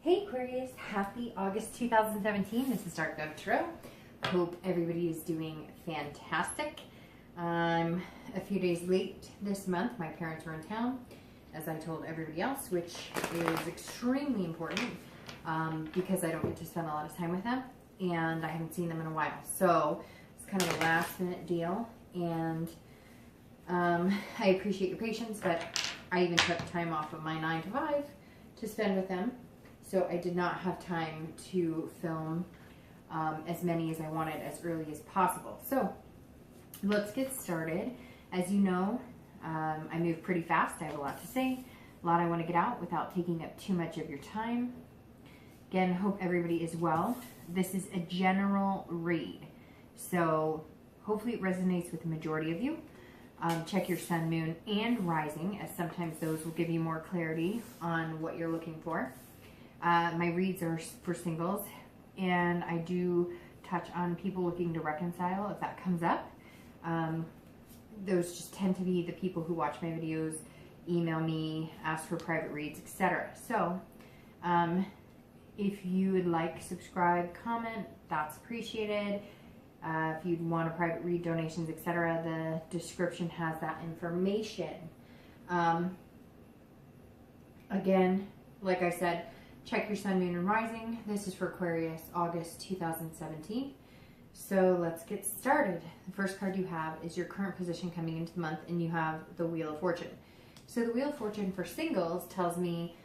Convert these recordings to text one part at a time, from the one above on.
Hey Aquarius, happy August 2017. This is darkdove Tarot. Hope everybody is doing fantastic. I'm a few days late this month. My parents were in town, as I told everybody else, which is extremely important because I don't get to spend a lot of time with them and I haven't seen them in a while. So it's kind of a last minute deal, and I appreciate your patience, but I even took time off of my 9 to 5 to spend with them. So I did not have time to film as many as I wanted as early as possible. So let's get started. As you know, I move pretty fast. I have a lot to say, a lot I want to get out without taking up too much of your time. Again, hope everybody is well. This is a general read, so hopefully it resonates with the majority of you. Check your sun, moon, and rising, as sometimes those will give you more clarity on what you're looking for. My reads are for singles, and I do touch on people looking to reconcile if that comes up. Those just tend to be the people who watch my videos, email me, ask for private reads, etc. So if you would like, subscribe, comment, that's appreciated. If you'd want a private read, donations, etc., the description has that information. Again, like I said, check your sun, moon, and rising. This is for Aquarius, August 2017. So let's get started. The first card you have is your current position coming into the month, and you have the Wheel of Fortune. So the Wheel of Fortune for singles tells me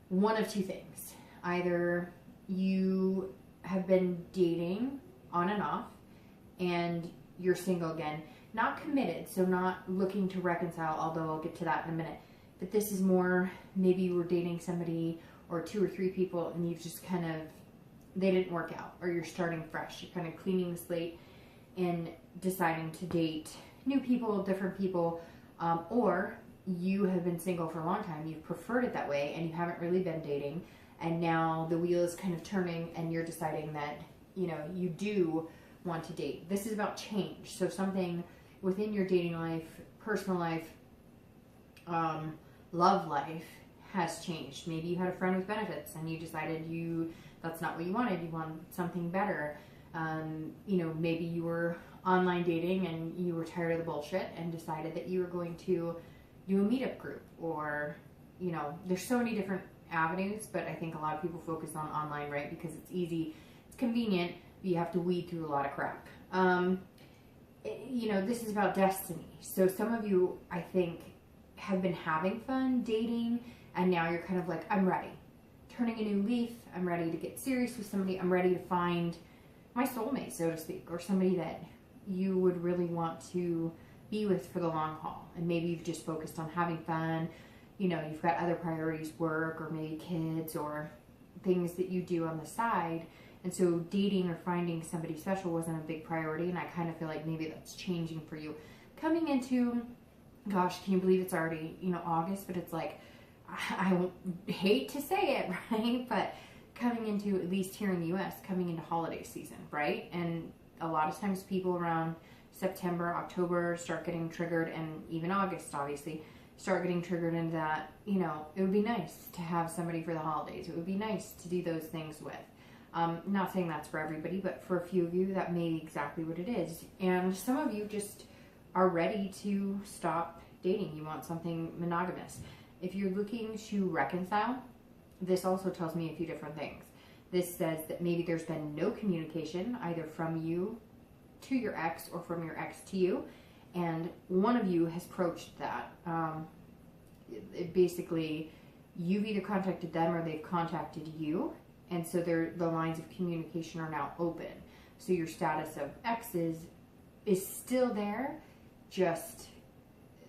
one of two things. Either you have been dating on and off, and you're single again. Not committed, so not looking to reconcile, although I'll get to that in a minute. But this is more, maybe you were dating somebody or 2 or 3 people, and you've just kind of, they didn't work out, or you're starting fresh. You're kind of cleaning the slate and deciding to date new people, different people, or you have been single for a long time. You've preferred it that way, and you haven't really been dating, and now the wheel is kind of turning, and you're deciding that, you know, you do want to date. This is about change. So something within your dating life, personal life, love life has changed. Maybe you had a friend with benefits and you decided that's not what you wanted. You wanted something better. You know, maybe you were online dating and you were tired of the bullshit and decided that you were going to do a meetup group, or, you know, there's so many different avenues, but I think a lot of people focus on online, right? Because it's easy, it's convenient, but you have to weed through a lot of crap. You know, this is about destiny. So some of you, I think, have been having fun dating, and now you're kind of like, I'm ready. Turning a new leaf. I'm ready to get serious with somebody. I'm ready to find my soulmate, so to speak, or somebody that you would really want to be with for the long haul. And maybe you've just focused on having fun. You know, you've got other priorities, work, or maybe kids, or things that you do on the side. And so dating or finding somebody special wasn't a big priority, and I kind of feel like maybe that's changing for you. Coming into, gosh, can you believe it's already, you know, August, but it's like, I hate to say it, right? But coming into, at least here in the U.S., coming into holiday season, right? And a lot of times people around September, October start getting triggered, and even August, obviously, start getting triggered into that, you know, it would be nice to have somebody for the holidays. It would be nice to do those things with. Not saying that's for everybody, but for a few of you, that may be exactly what it is. And some of you just are ready to stop dating. You want something monogamous. If you're looking to reconcile, this also tells me a few different things. This says that maybe there's been no communication, either from you to your ex or from your ex to you, and one of you has broached that. Basically, you've either contacted them or they've contacted you, and so the lines of communication are now open. So your status of exes is still there, just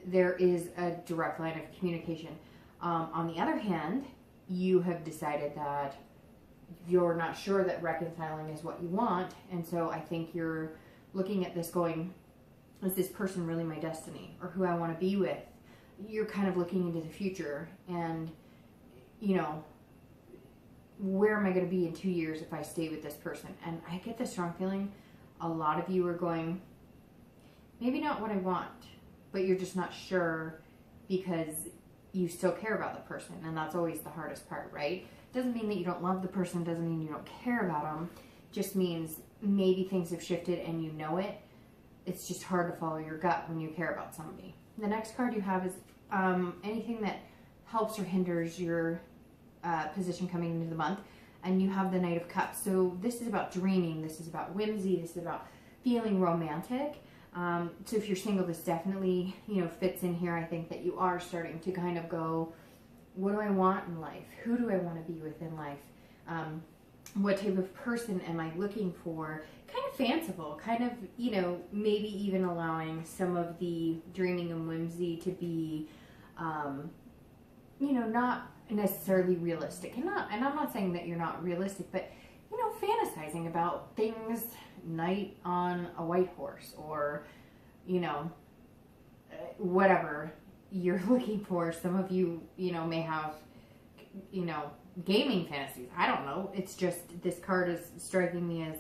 there is a direct line of communication. On the other hand, you have decided that you're not sure that reconciling is what you want, and so I think you're looking at this going, is this person really my destiny, or who I want to be with? You're kind of looking into the future, and, you know, where am I going to be in 2 years if I stay with this person? And I get the strong feeling a lot of you are going, maybe not what I want, but you're just not sure because you still care about the person, and that's always the hardest part, right? Doesn't mean that you don't love the person, doesn't mean you don't care about them. Just means maybe things have shifted and you know it. It's just hard to follow your gut when you care about somebody. The next card you have is anything that helps or hinders your position coming into the month. And you have the Knight of Cups. So this is about dreaming. This is about whimsy. This is about feeling romantic. So if you're single, this definitely, fits in here. I think that you are starting to kind of go, what do I want in life? Who do I want to be with in life? What type of person am I looking for? Kind of fanciful, kind of, maybe even allowing some of the dreaming and whimsy to be, not necessarily realistic. And I'm not saying that you're not realistic, but, fantasizing about things, knight on a white horse, or, whatever you're looking for. Some of you, may have, gaming fantasies. I don't know. It's just, this card is striking me as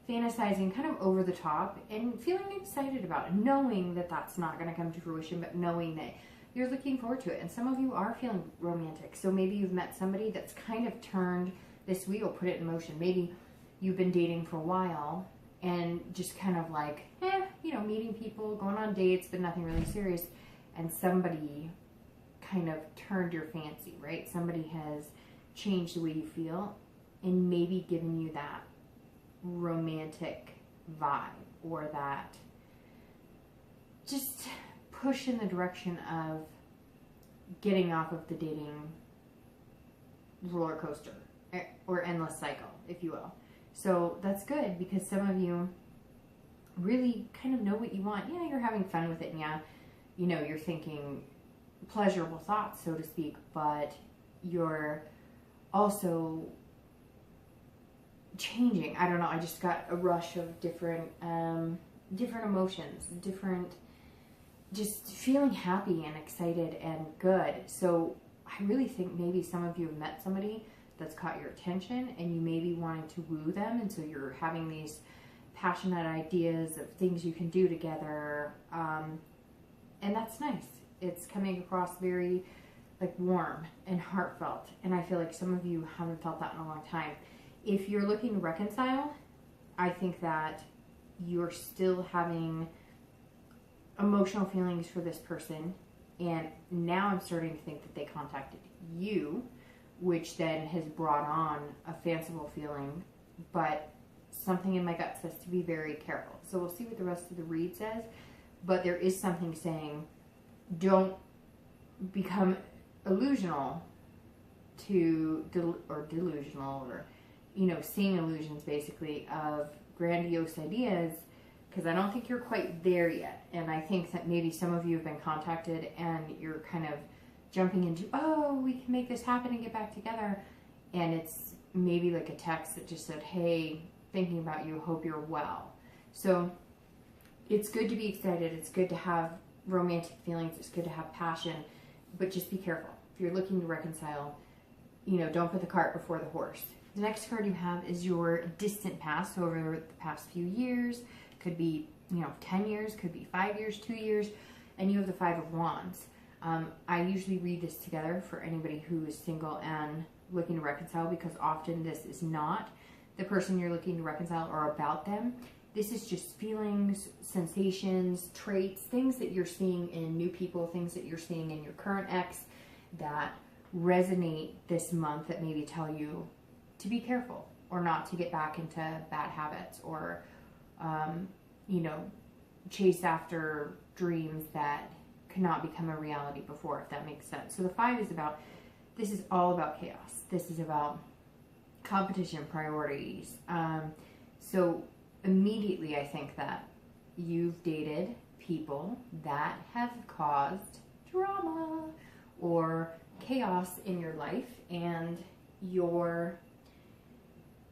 fantasizing kind of over the top and feeling excited about it, knowing that that's not going to come to fruition, but knowing that you're looking forward to it. And some of you are feeling romantic. So maybe you've met somebody that's kind of turned this wheel, put it in motion. Maybe you've been dating for a while and just kind of like, meeting people, going on dates, but nothing really serious. And somebody kind of turned your fancy, right? Somebody has changed the way you feel and maybe given you that romantic vibe, or that just push in the direction of getting off of the dating roller coaster or endless cycle, if you will. So that's good, because some of you really kind of know what you want. Yeah, you're having fun with it, and yeah, you're thinking pleasurable thoughts, so to speak, but you're also changing. I don't know, I just got a rush of different emotions, just feeling happy and excited and good. So I really think maybe some of you have met somebody that's caught your attention and you may be wanting to woo them, and so you're having these passionate ideas of things you can do together, and that's nice. It's coming across very warm and heartfelt, and I feel like some of you haven't felt that in a long time. If you're looking to reconcile, I think that you're still having emotional feelings for this person, and now I'm starting to think that they contacted you, which then has brought on a fanciful feeling, but something in my gut says to be very careful. So we'll see what the rest of the read says, but there is something saying don't become delusional or seeing illusions basically of grandiose ideas, because I don't think you're quite there yet. And I think that maybe some of you have been contacted and you're kind of jumping into, oh, we can make this happen and get back together. And it's maybe like a text that just said, hey, thinking about you, hope you're well. So it's good to be excited. It's good to have romantic feelings. It's good to have passion, but just be careful. If you're looking to reconcile, don't put the cart before the horse. The next card you have is your distant past. So over the past few years, could be, 10 years, could be 5 years, 2 years, and you have the Five of Wands. I usually read this together for anybody who is single and looking to reconcile, because often this is not the person you're looking to reconcile or about them. This is just feelings, sensations, traits, things that you're seeing in new people, things that you're seeing in your current ex that resonate this month, that maybe tell you to be careful or not to get back into bad habits, or, chase after dreams that could not become a reality before, if that makes sense. So the Five is this is all about chaos. This is about competition, priorities. So immediately I think that you've dated people that have caused drama or chaos in your life, and you're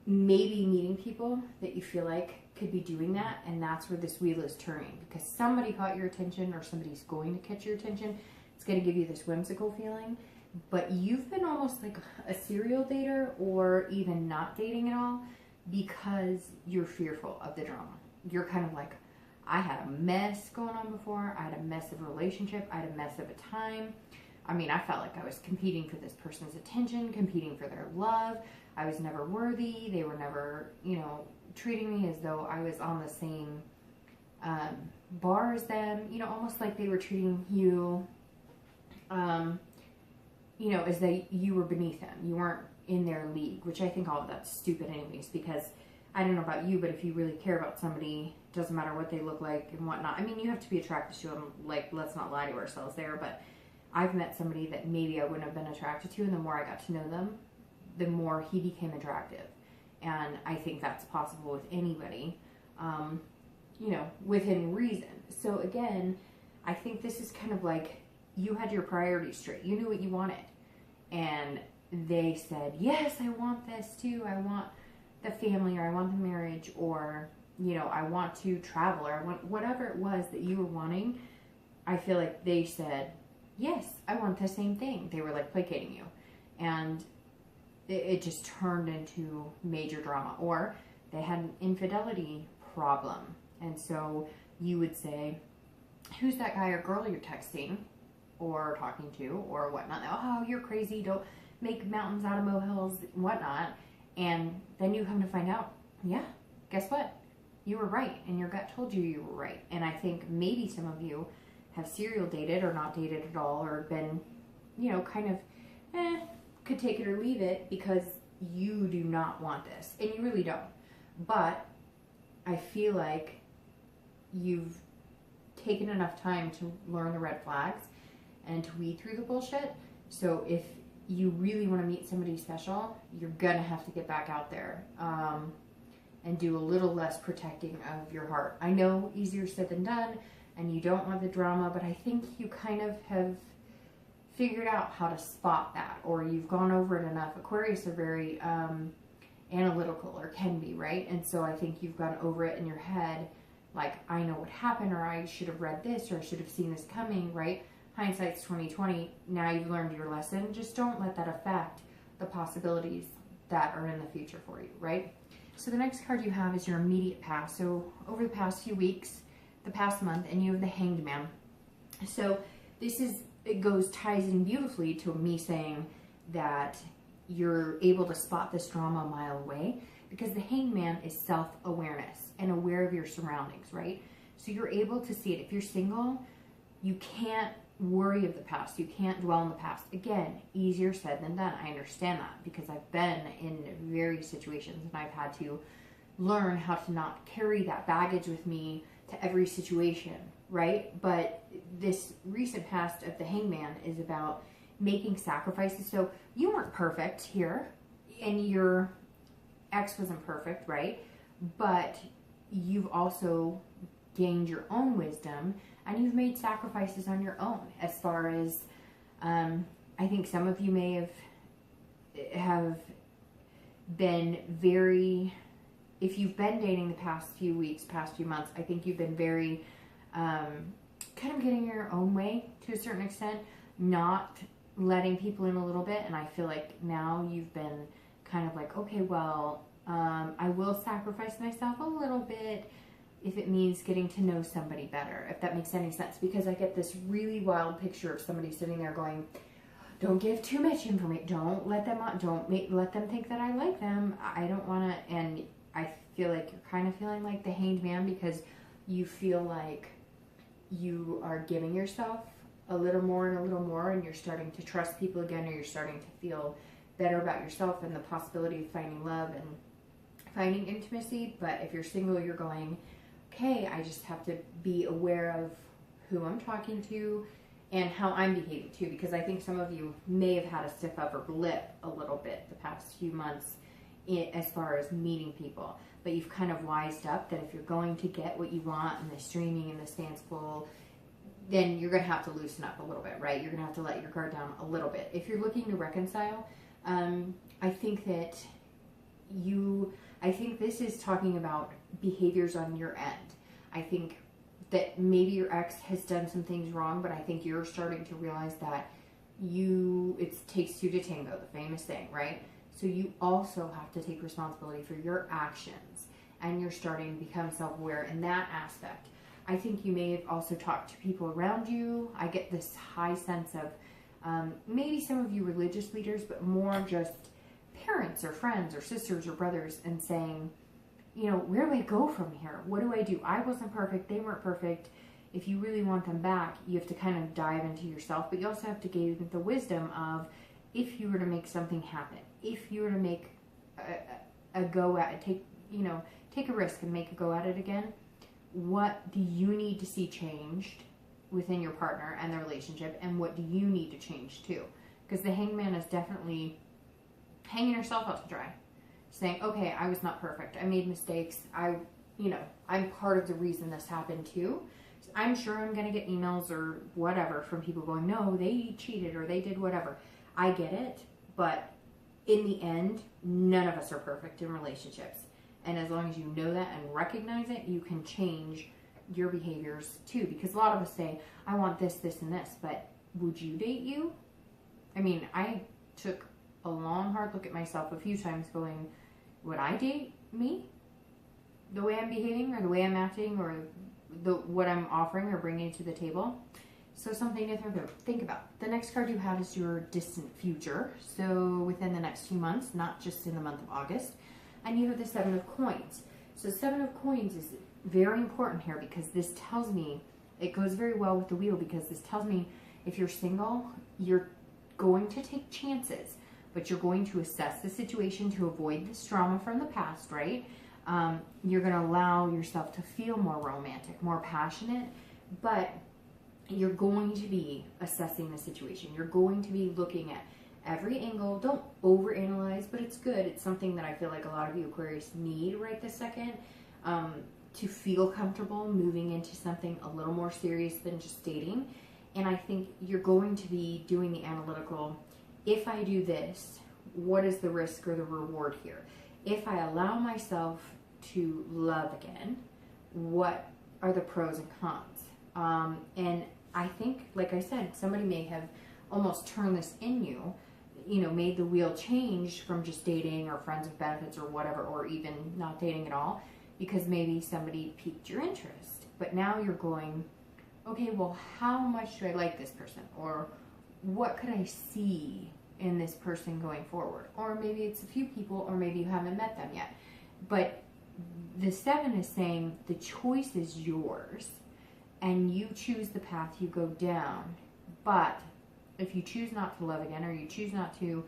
maybe meeting people that you feel like could be doing that, and that's where this wheel is turning, because somebody caught your attention or somebody's going to catch your attention. It's going to give you this whimsical feeling, but you've been almost like a serial dater, or even not dating at all, because you're fearful of the drama. You're kind of like, I had a mess going on before. I had a mess of a relationship. I had a mess of a time. I mean, I felt like I was competing for this person's attention, competing for their love. I was never worthy. They were never, you know, treating me as though I was on the same bar as them, you know, almost like they were treating you, you know, as you were beneath them. You weren't in their league, which I think all of that's stupid anyways, because I don't know about you, but if you really care about somebody, doesn't matter what they look like and whatnot. I mean, you have to be attracted to them, like, let's not lie to ourselves there, but I've met somebody that maybe I wouldn't have been attracted to, and the more I got to know them, the more he became attractive. And I think that's possible with anybody, you know, within reason. So again, I think this is kind of like you had your priorities straight. You knew what you wanted. And they said, yes, I want this too. I want the family, or I want the marriage, or, you know, I want to travel, or I want whatever it was that you were wanting. I feel like they said, yes, I want the same thing. They were like placating you. And it just turned into major drama. Or they had an infidelity problem. And so you would say, who's that guy or girl you're texting or talking to or whatnot? Oh, you're crazy. Don't make mountains out of molehills, whatnot. And then you come to find out, yeah, guess what? You were right. And your gut told you you were right. And I think maybe some of you have serial dated or not dated at all, or been, you know, kind of, could take it or leave it because you do not want this. And you really don't. But I feel like you've taken enough time to learn the red flags and to weed through the bullshit. So if you really want to meet somebody special, you're gonna have to get back out there and do a little less protecting of your heart. I know easier said than done, and you don't want the drama, but I think you kind of have figured out how to spot that, or you've gone over it enough. Aquarius are very analytical, or can be, right? And so I think you've gone over it in your head, like, I know what happened, or I should have read this, or I should have seen this coming, right? Hindsight's 20/20. Now you've learned your lesson. Just don't let that affect the possibilities that are in the future for you, right? So the next card you have is your immediate past. So over the past few weeks, the past month, and you have the Hanged Man. So this is, it ties in beautifully to me saying that you're able to spot this drama a mile away, because the Hanged Man is self-awareness and aware of your surroundings, right? So you're able to see it. If you're single, you can't worry of the past. You can't dwell on the past. Again, easier said than done. I understand that because I've been in various situations and I've had to learn how to not carry that baggage with me to every situation, right? But this recent past of the Hanged Man is about making sacrifices. So you weren't perfect here, and your ex wasn't perfect, right? But you've also gained your own wisdom, and you've made sacrifices on your own. As far as, I think some of you may have been very, if you've been dating the past few weeks, past few months, I think you've been very, kind of getting your own way to a certain extent, not letting people in a little bit. And I feel like now you've been kind of like, okay, well, I will sacrifice myself a little bit if it means getting to know somebody better, if that makes any sense. Because I get this really wild picture of somebody sitting there going, don't give too much information. Don't let them on. Let them think that I like them. I don't want to. And I feel like you're kind of feeling like the Hanged Man, because you feel like you are giving yourself a little more and a little more, and you're starting to trust people again, or you're starting to feel better about yourself and the possibility of finding love and finding intimacy. But if you're single, you're going, okay, I just have to be aware of who I'm talking to and how I'm behaving too, because I think some of you may have had a stiff upper lip a little bit the past few months as far as meeting people. But you've kind of wised up that if you're going to get what you want and the streaming and the fanciful, then you're going to have to loosen up a little bit, right? You're going to have to let your guard down a little bit. If you're looking to reconcile, I think that I think this is talking about behaviors on your end. I think that maybe your ex has done some things wrong, but I think you're starting to realize that it takes two to tango, the famous saying, right? So you also have to take responsibility for your actions, and you're starting to become self-aware in that aspect. I think you may have also talked to people around you. I get this high sense of maybe some of you religious leaders, but more just parents or friends or sisters or brothers, and saying, you know, where do I go from here? What do I do? I wasn't perfect. They weren't perfect. If you really want them back, you have to kind of dive into yourself, but you also have to gain the wisdom of, if you were to make something happen, if you were to make a go at it, take a risk and make a go at it again, what do you need to see changed within your partner and the relationship, and what do you need to change too? Because the hangman is definitely hanging yourself out to dry, saying, okay, I was not perfect, I made mistakes, I'm part of the reason this happened too. I'm sure I'm going to get emails or whatever from people going, no, they cheated or they did whatever. I get it, but in the end, none of us are perfect in relationships. And as long as you know that and recognize it, you can change your behaviors too. Because a lot of us say, I want this, this, and this, but would you date you? I mean, I took a long, hard look at myself a few times going, would I date me? The way I'm behaving or the way I'm acting or what I'm offering or bringing to the table? So something to think about. The next card you have is your distant future. So within the next few months, not just in the month of August. And you have the 7 of Coins. So 7 of Coins is very important here because this tells me, it goes very well with the wheel, because this tells me if you're single, you're going to take chances, but you're going to assess the situation to avoid this drama from the past, right? You're going to allow yourself to feel more romantic, more passionate, but you're going to be assessing the situation. You're going to be looking at every angle. Don't overanalyze, but it's good. It's something that I feel like a lot of you Aquarius need right this second, to feel comfortable moving into something a little more serious than just dating. And I think you're going to be doing the analytical, if I do this, what is the risk or the reward here? If I allow myself to love again, what are the pros and cons? And I think, like I said, somebody may have almost turned this in you, made the wheel change from just dating or friends with benefits or whatever, or even not dating at all, because maybe somebody piqued your interest. But now you're going, okay, well, how much do I like this person? Or what could I see in this person going forward? Or maybe it's a few people, or maybe you haven't met them yet. But the 7 is saying the choice is yours, and you choose the path you go down. But if you choose not to love again, or you choose not to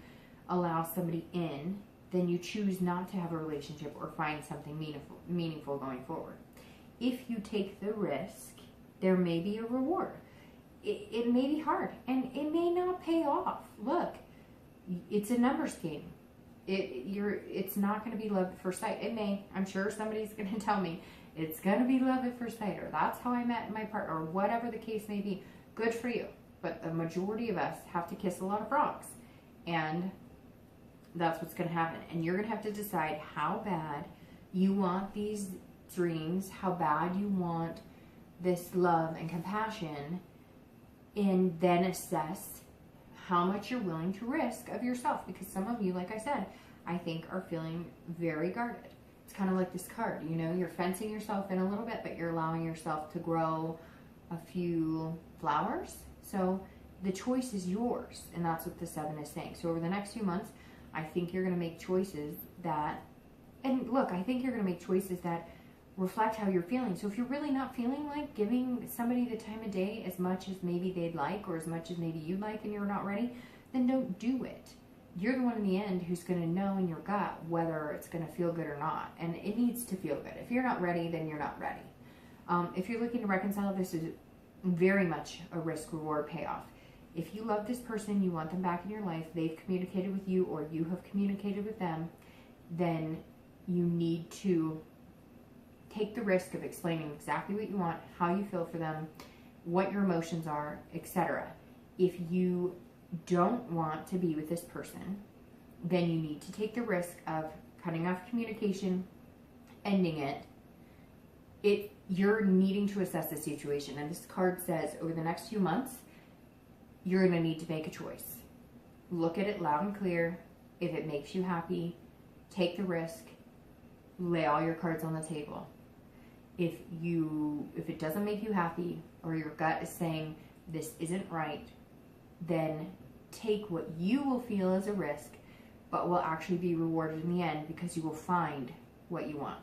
allow somebody in, then you choose not to have a relationship or find something meaningful going forward. If you take the risk, there may be a reward. It may be hard, and it may not pay off. Look, it's a numbers game. It's not going to be love at first sight. It may. I'm sure somebody's going to tell me it's going to be love at first sight, or that's how I met my partner, or whatever the case may be. Good for you. But the majority of us have to kiss a lot of frogs, and that's what's going to happen. And you're going to have to decide how bad you want these dreams, how bad you want this love and compassion, and then assess how much you're willing to risk of yourself. Because some of you, like I said, I think are feeling very guarded. It's kind of like this card, you're fencing yourself in a little bit, but you're allowing yourself to grow a few flowers. So the choice is yours, and that's what the 7 is saying. So over the next few months, I think you're going to make choices that, and look, I think you're going to make choices that reflect how you're feeling. So if you're really not feeling like giving somebody the time of day as much as maybe they'd like, or as much as maybe you'd like, and you're not ready, then don't do it. You're the one in the end who's going to know in your gut whether it's going to feel good or not. And it needs to feel good. If you're not ready, then you're not ready. If you're looking to reconcile, this is very much a risk-reward payoff. If you love this person, you want them back in your life, they've communicated with you, or you have communicated with them, then you need to take the risk of explaining exactly what you want, how you feel for them, what your emotions are, etc. If you don't want to be with this person, then you need to take the risk of cutting off communication, ending it. You're needing to assess the situation. And this card says over the next few months, you're going to need to make a choice. Look at it loud and clear. If it makes you happy, take the risk. Lay all your cards on the table. If it doesn't make you happy, or your gut is saying this isn't right, then take what you will feel as a risk, but will actually be rewarded in the end because you will find what you want.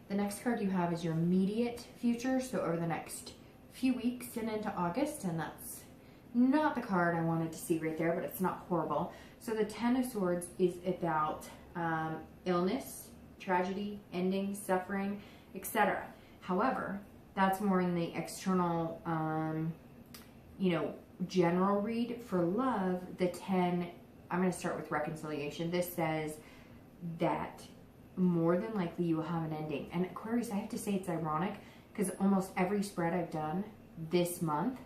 The next card you have is your immediate future, so over the next few weeks and into August, and that's not the card I wanted to see right there, but it's not horrible. So the Ten of Swords is about illness, tragedy, ending, suffering, etc. However, that's more in the external, general read. For love, the 10, I'm going to start with reconciliation. This says that more than likely you will have an ending. And Aquarius, I have to say it's ironic because almost every spread I've done this month,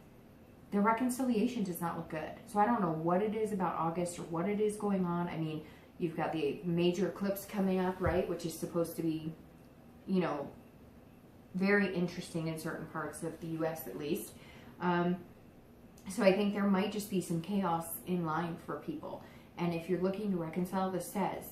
the reconciliation does not look good. So I don't know what it is about August or what it is going on. I mean, you've got the major eclipse coming up, right? Which is supposed to be, very interesting in certain parts of the U.S. at least. So I think there might just be some chaos in line for people. And if you're looking to reconcile, this says,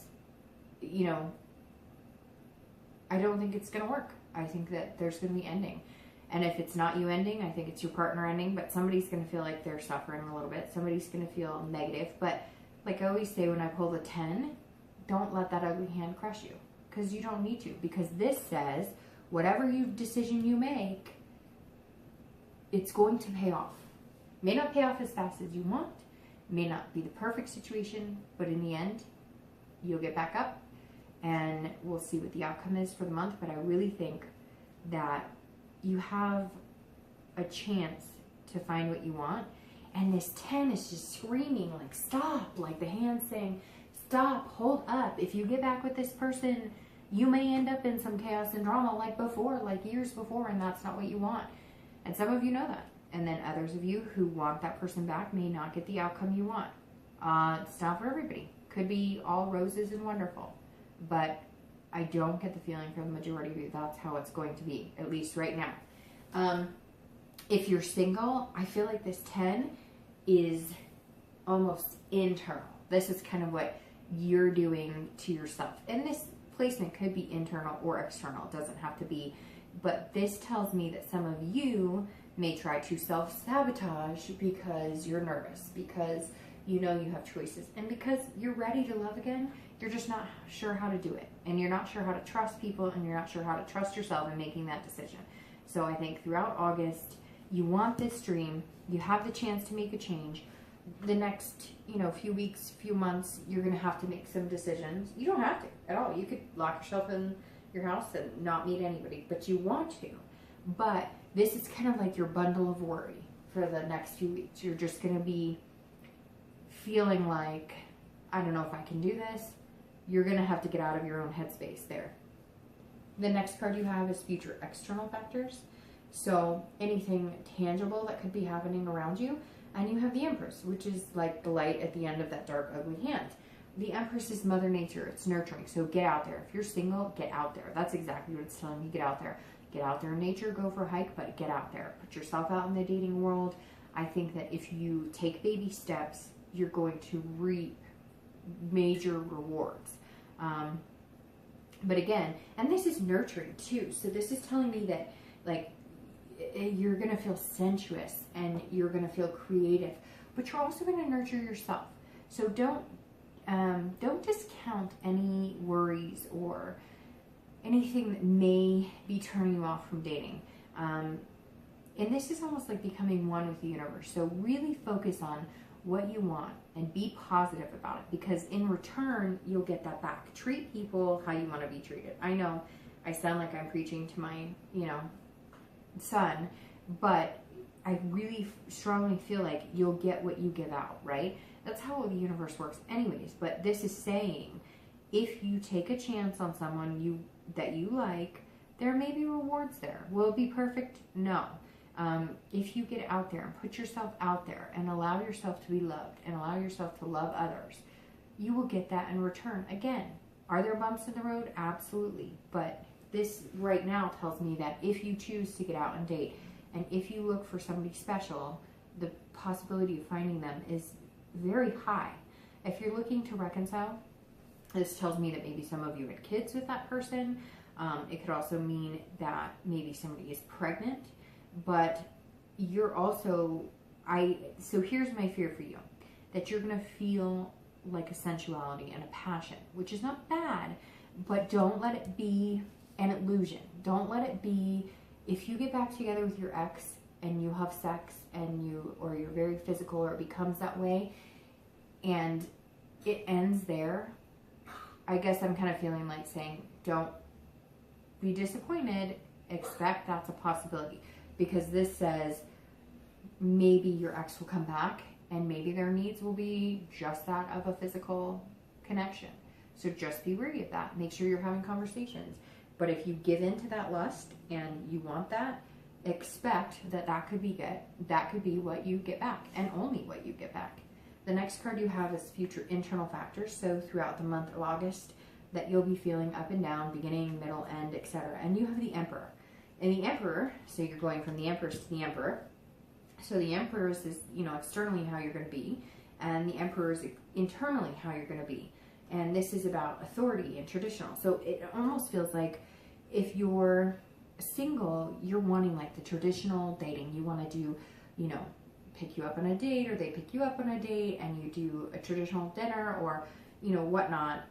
I don't think it's going to work. I think that there's going to be ending. And if it's not you ending, I think it's your partner ending, but somebody's going to feel like they're suffering a little bit. Somebody's going to feel negative. But like I always say when I pull the 10, don't let that ugly hand crush you, because you don't need to. Because this says whatever decision you make, it's going to pay off. May not pay off as fast as you want. May not be the perfect situation, but in the end, you'll get back up. And we'll see what the outcome is for the month. But I really think that you have a chance to find what you want. And this 10 is just screaming like, stop. Like the hand saying, stop, hold up. If you get back with this person, you may end up in some chaos and drama like before, like years before. And that's not what you want. And some of you know that. And then others of you who want that person back may not get the outcome you want. It's not for everybody. Could be all roses and wonderful. But I don't get the feeling from the majority of you that's how it's going to be, at least right now. If you're single, I feel like this 10 is almost internal. This is kind of what you're doing to yourself. And this placement could be internal or external. It doesn't have to be. But this tells me that some of you may try to self-sabotage because you're nervous, because you know you have choices, and because you're ready to love again. You're just not sure how to do it. And you're not sure how to trust people, and you're not sure how to trust yourself in making that decision. So I think throughout August, you want this dream. You have the chance to make a change. The next, few weeks, few months, you're going to have to make some decisions. You don't have to at all. You could lock yourself in your house and not meet anybody, but you want to. But this is kind of like your bundle of worry for the next few weeks. You're just going to be feeling like, I don't know if I can do this. You're going to have to get out of your own headspace there. The next card you have is future external factors. So anything tangible that could be happening around you. And you have the Empress, which is like the light at the end of that dark, ugly hand. The Empress is Mother Nature. It's nurturing. So get out there. If you're single, get out there. That's exactly what it's telling you. Get out there. Get out there in nature. Go for a hike, but get out there. Put yourself out in the dating world. I think that if you take baby steps, you're going to reap major rewards. But again, and this is nurturing too. So this is telling me that like you're going to feel sensuous and you're going to feel creative, but you're also going to nurture yourself. So don't discount any worries or anything that may be turning you off from dating. And this is almost like becoming one with the universe. So really focus on what you want and be positive about it, because in return, you'll get that back. Treat people how you want to be treated. I know I sound like I'm preaching to my, son, but I really strongly feel like you'll get what you give out, right? That's how the universe works anyways. But this is saying, if you take a chance on someone that you like, there may be rewards there. Will it be perfect? No. If you get out there and put yourself out there and allow yourself to be loved and allow yourself to love others, you will get that in return. Again, are there bumps in the road? Absolutely. But this right now tells me that if you choose to get out and date, and if you look for somebody special, the possibility of finding them is very high. If you're looking to reconcile, this tells me that maybe some of you had kids with that person. It could also mean that maybe somebody is pregnant. But you're also, so here's my fear for you. that you're going to feel like a sensuality and a passion, which is not bad, but don't let it be an illusion. Don't let it be, if you get back together with your ex and you have sex and or you're very physical, or it becomes that way and it ends there, I guess I'm kind of feeling like saying, don't be disappointed, expect that's a possibility, because this says maybe your ex will come back and maybe their needs will be just that of a physical connection. So just be wary of that. Make sure you're having conversations. But if you give in to that lust and you want that, expect that that could be it. That could be what you get back, and only what you get back. The next card you have is future internal factors. So throughout the month of August, that you'll be feeling up and down, beginning, middle, end, etc. And you have the Emperor. And the Emperor, so you're going from the Empress to the Emperor. So the Emperor is, externally how you're going to be, and the Emperor is internally how you're going to be. And this is about authority and traditional. So it almost feels like if you're single, you're wanting like the traditional dating. You want to do, pick you up on a date, or they pick you up on a date, and you do a traditional dinner, or, whatnot.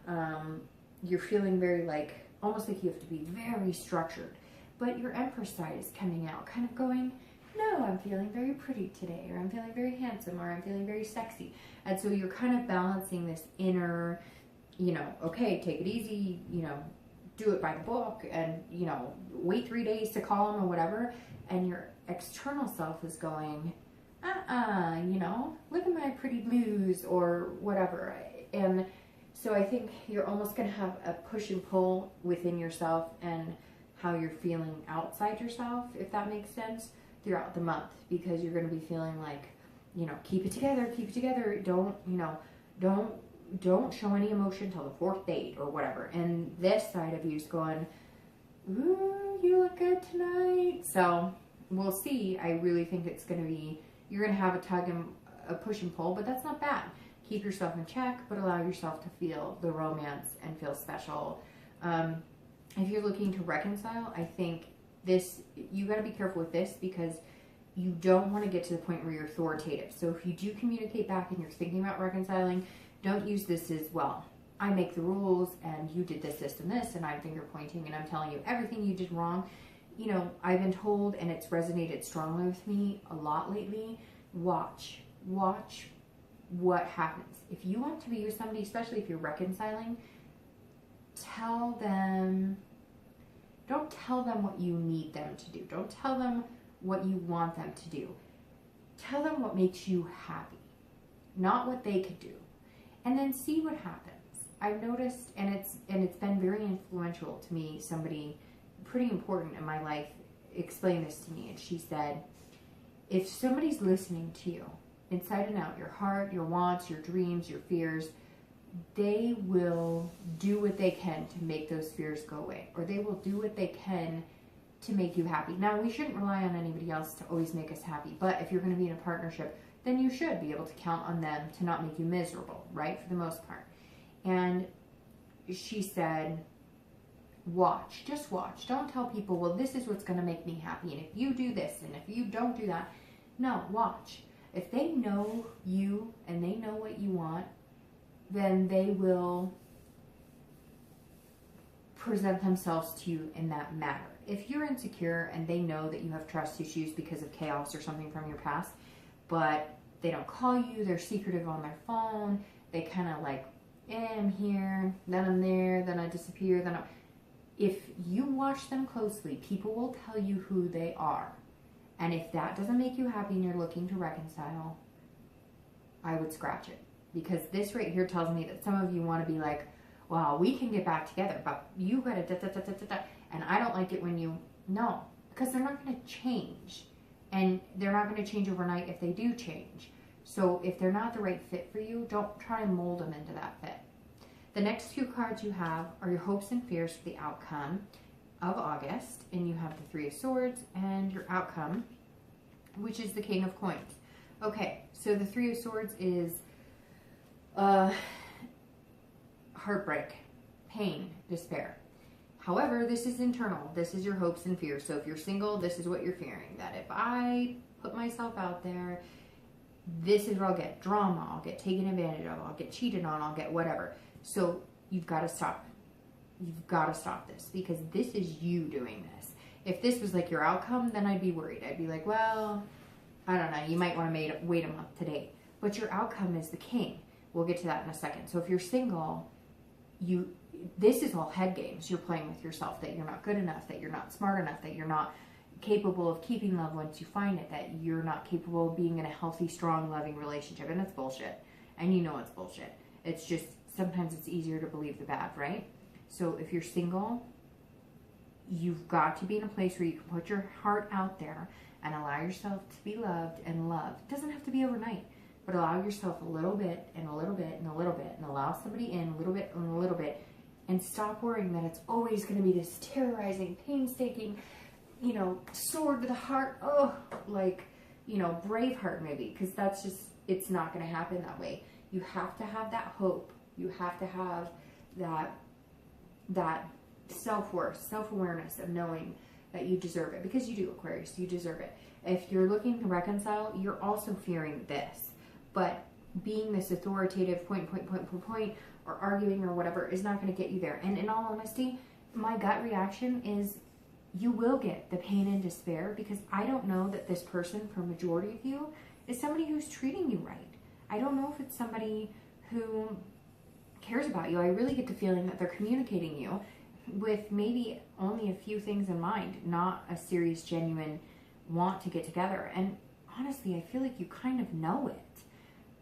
You're feeling very like, almost like you have to be very structured. But your Empress side is coming out, kind of going, no, I'm feeling very pretty today, or I'm feeling very handsome, or I'm feeling very sexy. And so you're kind of balancing this inner, okay, take it easy, do it by the book, and, wait 3 days to call them or whatever. And your external self is going, look at my pretty blues or whatever. And so I think you're almost going to have a push and pull within yourself and how you're feeling outside yourself, if that makes sense, throughout the month, because you're going to be feeling like, keep it together, don't show any emotion till the 4th date or whatever. And this side of you is going, ooh, you look good tonight. So we'll see. I really think it's going to be, you're going to have a tug and a push and pull, but that's not bad. Keep yourself in check, but allow yourself to feel the romance and feel special. If you're looking to reconcile, I think this, you got to be careful with this, because you don't want to get to the point where you're authoritative. So if you do communicate back and you're thinking about reconciling, don't use this as, well, I make the rules and you did this, and this, and I'm finger pointing and I'm telling you everything you did wrong. I've been told, and it's resonated strongly with me a lot lately, watch what happens. If you want to be with somebody, especially if you're reconciling, don't tell them what you need them to do. Don't tell them what you want them to do. Tell them what makes you happy, not what they could do. And then see what happens. I've noticed, and it's been very influential to me, somebody pretty important in my life explained this to me, and she said, if somebody's listening to you, inside and out, your heart, your wants, your dreams, your fears, they will do what they can to make those fears go away, or they will do what they can to make you happy. Now, we shouldn't rely on anybody else to always make us happy, but if you're going to be in a partnership, then you should be able to count on them to not make you miserable, right, for the most part. And she said, watch, just watch. Don't tell people, well, this is what's going to make me happy, and if you do this, and if you don't do that. No, watch. If they know you and they know what you want, then they will present themselves to you in that manner. If you're insecure and they know that you have trust issues because of chaos or something from your past, but they don't call you, they're secretive on their phone, they kind of like, I'm here, then I'm there, then I disappear, then if you watch them closely, people will tell you who they are. And if that doesn't make you happy and you're looking to reconcile, I would scratch it. Because this right here tells me that some of you want to be like, well, we can get back together, but you gotta da-da-da-da-da-da. And I don't like it when you, no, because they're not going to change. And they're not going to change overnight if they do change. So if they're not the right fit for you, don't try and mold them into that fit. The next two cards you have are your hopes and fears for the outcome of August. And you have the Three of Swords and your outcome, which is the King of Coins. Okay, so the Three of Swords is heartbreak, pain, despair. However, this is internal. This is your hopes and fears. So if you're single, this is what you're fearing. That if I put myself out there this is where I'll get drama, I'll get taken advantage of, I'll get cheated on, I'll get whatever. So you've got to stop. You've got to stop this, because this is you doing this. If this was like your outcome, then I'd be worried. I'd be like, well, I don't know, you might want to wait a month to date. But your outcome is the king. We'll get to that in a second. So if you're single, this is all head games. You're playing with yourself, that you're not good enough, that you're not smart enough, that you're not capable of keeping love once you find it, that you're not capable of being in a healthy, strong, loving relationship. And it's bullshit. And you know it's bullshit. It's just, sometimes it's easier to believe the bad, right? So if you're single, you've got to be in a place where you can put your heart out there and allow yourself to be loved and loved. It doesn't have to be overnight, but allow yourself a little bit and a little bit and a little bit, and allow somebody in a little bit and a little bit, and stop worrying that it's always going to be this terrorizing, painstaking, sword to the heart, like, Braveheart movie, because that's just, it's not going to happen that way. You have to have that hope. You have to have that self-worth, self-awareness of knowing that you deserve it, because you do, Aquarius, you deserve it. If you're looking to reconcile, you're also fearing this, but being this authoritative point, or arguing or whatever is not going to get you there. And in all honesty, my gut reaction is you will get the pain and despair, because I don't know that this person, for a majority of you, is somebody who's treating you right. I don't know if it's somebody who cares about you. I really get the feeling that they're communicating you with maybe only a few things in mind, not a serious, genuine want to get together. And honestly, I feel like you kind of know it.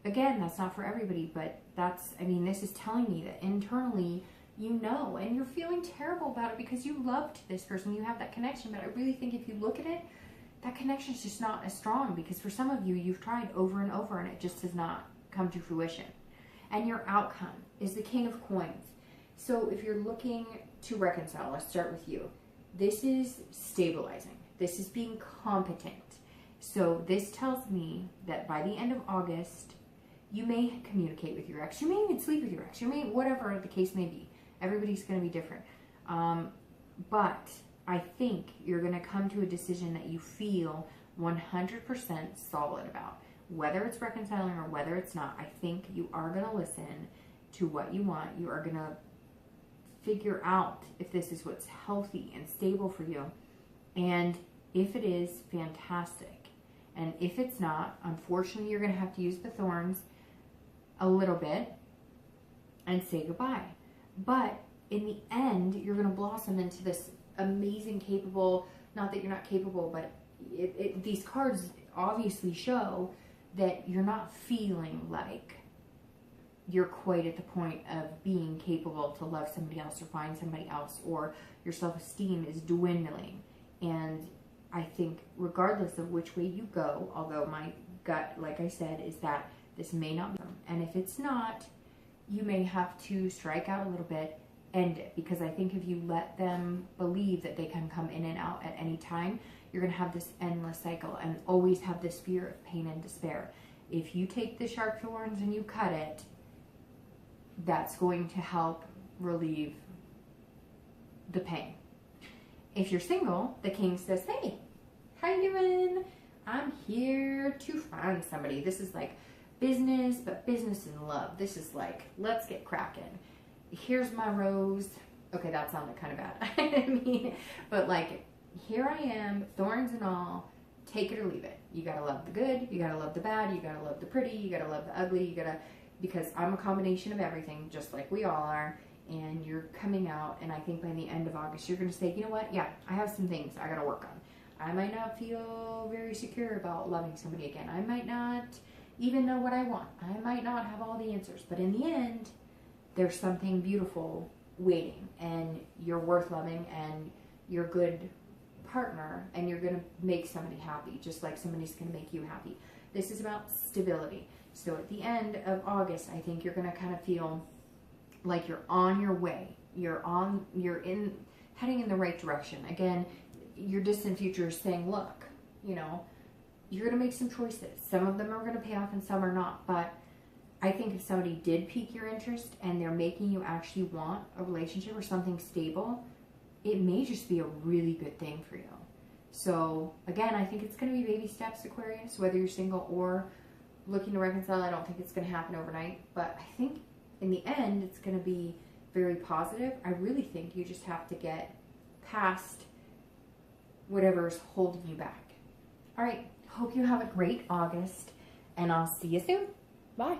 Again, that's not for everybody, but this is telling me that internally you know, and you're feeling terrible about it because you loved this person, you have that connection. But I really think if you look at it, that connection is just not as strong, because for some of you, you've tried over and over and it just has not come to fruition. And your outcome is the King of Coins. So if you're looking to reconcile, let's start with you. This is stabilizing. This is being competent. So this tells me that by the end of August, you may communicate with your ex. You may even sleep with your ex. You may, whatever the case may be. Everybody's going to be different. But I think you're going to come to a decision that you feel 100% solid about. Whether it's reconciling or whether it's not, I think you are going to listen to what you want. You are going to figure out if this is what's healthy and stable for you. And if it is, fantastic. And if it's not, unfortunately, you're going to have to use the thorns a little bit and say goodbye. But in the end, you're going to blossom into this amazing, capable, not that you're not capable, but these cards obviously show that you're not feeling like you're quite at the point of being capable to love somebody else or find somebody else, or your self-esteem is dwindling. And I think regardless of which way you go, although my gut, like I said, is that this may not be, and if it's not, you may have to strike out a little bit, end it, because I think if you let them believe that they can come in and out at any time, you're going to have this endless cycle and always have this fear of pain and despair. If you take the sharp thorns and you cut it, that's going to help relieve the pain. If you're single, the king says, hey, how you doing? I'm here to find somebody. This is like business, but business in love. This is like, let's get cracking. Here's my rose. Okay, that sounded kind of bad. But like, here I am, thorns and all, take it or leave it. You gotta love the good, you gotta love the bad, you gotta love the pretty, you gotta love the ugly, because I'm a combination of everything, just like we all are, and you're coming out, and I think by the end of August, you're gonna say, you know what, yeah, I have some things I gotta work on. I might not feel very secure about loving somebody again. I might not even know what I want. I might not have all the answers, but in the end, there's something beautiful waiting, and you're worth loving, and you're a good partner, and you're going to make somebody happy, just like somebody's going to make you happy. This is about stability. So at the end of August, I think you're going to kind of feel like you're on your way. Heading in the right direction. Again, your distant future is saying, look, you're going to make some choices. Some of them are going to pay off and some are not. But I think if somebody did pique your interest and they're making you actually want a relationship or something stable, it may just be a really good thing for you. So again, I think it's going to be baby steps, Aquarius, whether you're single or looking to reconcile. I don't think it's going to happen overnight, but I think in the end, it's going to be very positive. I really think you just have to get past whatever's holding you back. All right. Hope you have a great August, and I'll see you soon. Bye.